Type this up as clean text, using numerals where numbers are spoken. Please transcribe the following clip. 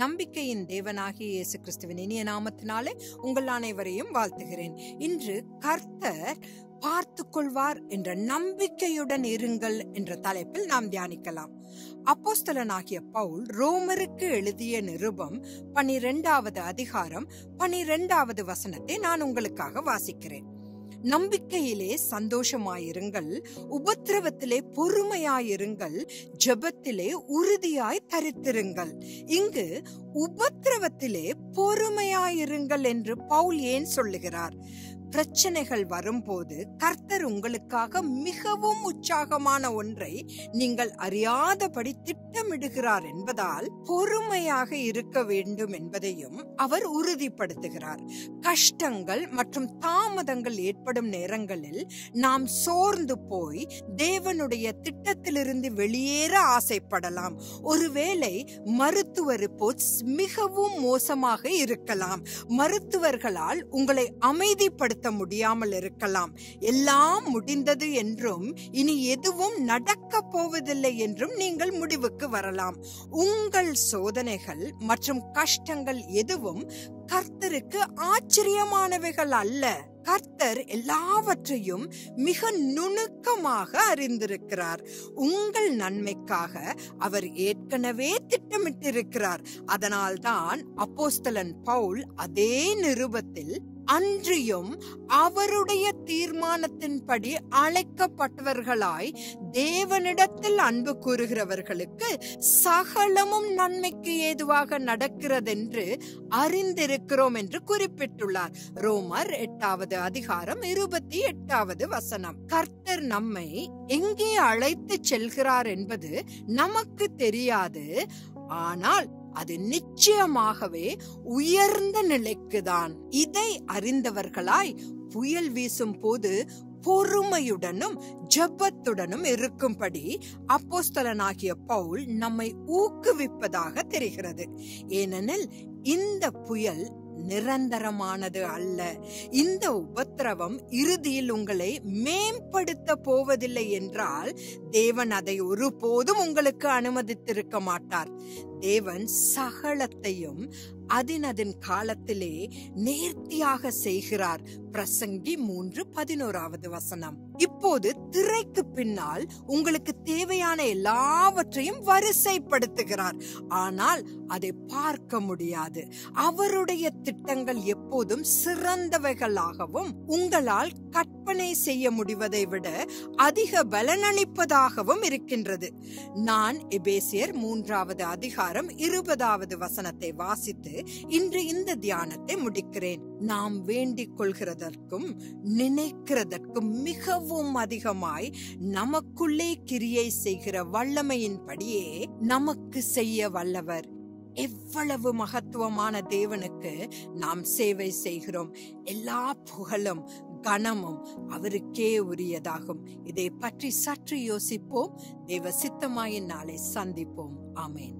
நம்பிக்கையின் தேவனாகிய இயேசு கிறிஸ்துவின் இனிய நாமத்தினாலே உங்கள் அனைவரையும் வாழ்த்துகிறேன். இன்று கர்த்தர் பார்த்து கொள்வார் என்ற நம்பிக்கையுடன் இருங்கள் என்ற தலைப்பில் நாம் தியானிக்கலாம். அப்போஸ்தலனாகிய பவுல் ரோமருக்கு எழுதிய நிருபம் 12வது அதிகாரம் 12வது வசனத்தை நான் உங்களுக்காக வாசிக்கிறேன். நம்பிக்கையிலே சந்தோஷமாயிருங்கள், உபத்திரவத்திலே பொறுமையாயிருங்கள், ஜெபத்திலே உறுதியாய் தரித்திருங்கள். இங்கு உபத்திரவத்திலே பொறுமையாயிருங்கள் என்று பவுல் ஏன் சொல்லுகிறார்? பிரச்சனைகள் வரும்போது கர்த்தர் உங்களுக்காக மிகவும் உற்சாகமான ஒன்றை நீங்கள் அறியாதபடி திட்டமிடுகிறார் என்பதால் பொறுமையாக இருக்க வேண்டும் என்பதையும் அவர் உறுதிப்படுத்துகிறார். கஷ்டங்கள் மற்றும் தாமதங்கள் ஏற்படும் நேரங்களில் நாம் சோர்ந்து போய் தேவனுடைய திட்டத்திலிருந்து வெளியேற ஆசைப்படலாம். ஒருவேளை மருத்துவ ரிப்போர்ட்ஸ் மிகவும் மோசமாக இருக்கலாம். மருத்துவர்களால் உங்களை அமைதிப்படுத்த முடியாமல் இருக்கலாம். எல்லாம் முடிந்தது என்றும் இனி எதுவும் நடக்க போவதில்லை என்றும் நீங்கள் முடிவுக்கு வரலாம். உங்கள் சோதனைகள் மற்றும் கஷ்டங்கள் எதுவும் கர்த்தருக்கு ஆச்சரியமானவைகள் அல்ல. கர்த்தர் எல்லாவற்றையும் மிக நுணுக்கமாக அறிந்திருக்கிறார். உங்கள் நன்மைக்காக அவர் ஏற்கனவே திட்டமிட்டிருக்கிறார். அதனால்தான் அப்போஸ்தலன் பவுல் அதே நிருபத்தில் அன்றியும் அவருடைய தீர்மானத்தின்படி அழைக்கப்பட்டவர்களாய் தேவனிடத்தில் அன்பு கூறுகிறவர்களுக்கு சகலமும் நன்மைக்கு ஏதுவாக நடக்கிறதென்று அறிந்திருக்கிறோம் என்று குறிப்பிட்டுள்ளார். ரோமர் 8வது அதிகாரம் 28வது வசனம். கர்த்தர் நம்மை எங்கே அழைத்து செல்கிறார் என்பது நமக்கு தெரியாது. ஆனால் அது நிச்சயமாகவே உயர்ந்த நிலைக்குதான். இதை அறிந்தவர்களாய் புயல் வீசும் போது பொறுமையுடனும் ஜெபத்துடனும் இருக்கும்படி அப்போஸ்தலனாகிய பவுல் நம்மை ஊக்குவிப்பதாக தெரிகிறது. ஏனெனில் இந்த புயல் நிரந்தரமானது அல்ல. இந்த உபத்திரவம் இறுதியில் உங்களை மேம்படுத்த போவதில்லை என்றால் தேவன் அதை ஒருபோதும் உங்களுக்கு அனுமதித்திருக்க மாட்டார். தேவன் சகலத்தையும் அதன் காலத்திலே நேர்த்தியாக செய்கிறார். பிரசங்கி 3:11வது வசனம். இப்போது திரைக்கு பின்னால் உங்களுக்கு தேவையான எல்லாவற்றையும் வரிசைப்படுத்துகிறார். ஆனால் அதை பார்க்க முடியாது. அவருடைய திட்டங்கள் எப்போதும் சிறந்தவைகளாகவும் உங்களால் கற்பனை செய்ய முடிவதை விட அதிக பலனளிப்பதாகவும் இருக்கின்றது. நான் எபேசியர் 3வது அதிகாரம் 20வது வசனத்தை வாசித்து இன்று இந்த தியானத்தை முடிக்கிறேன். நாம் வேண்டிக் கொள்கிறதற்கும் நினைக்கிறதற்கும் மிகவும் அதிகமாய் நமக்குள்ளே கிரியை செய்கிற வல்லமையின்படியே நமக்கு செய்ய வல்லவர். எவ்வளவு மகத்துவமான தேவனுக்கு நாம் சேவை செய்கிறோம். எல்லா புகழும் கனமும் அவருக்கே உரியதாகும். இதை பற்றி சற்று யோசிப்போம். தேவ சித்தமாய் நாளை சந்திப்போம். ஆமேன்.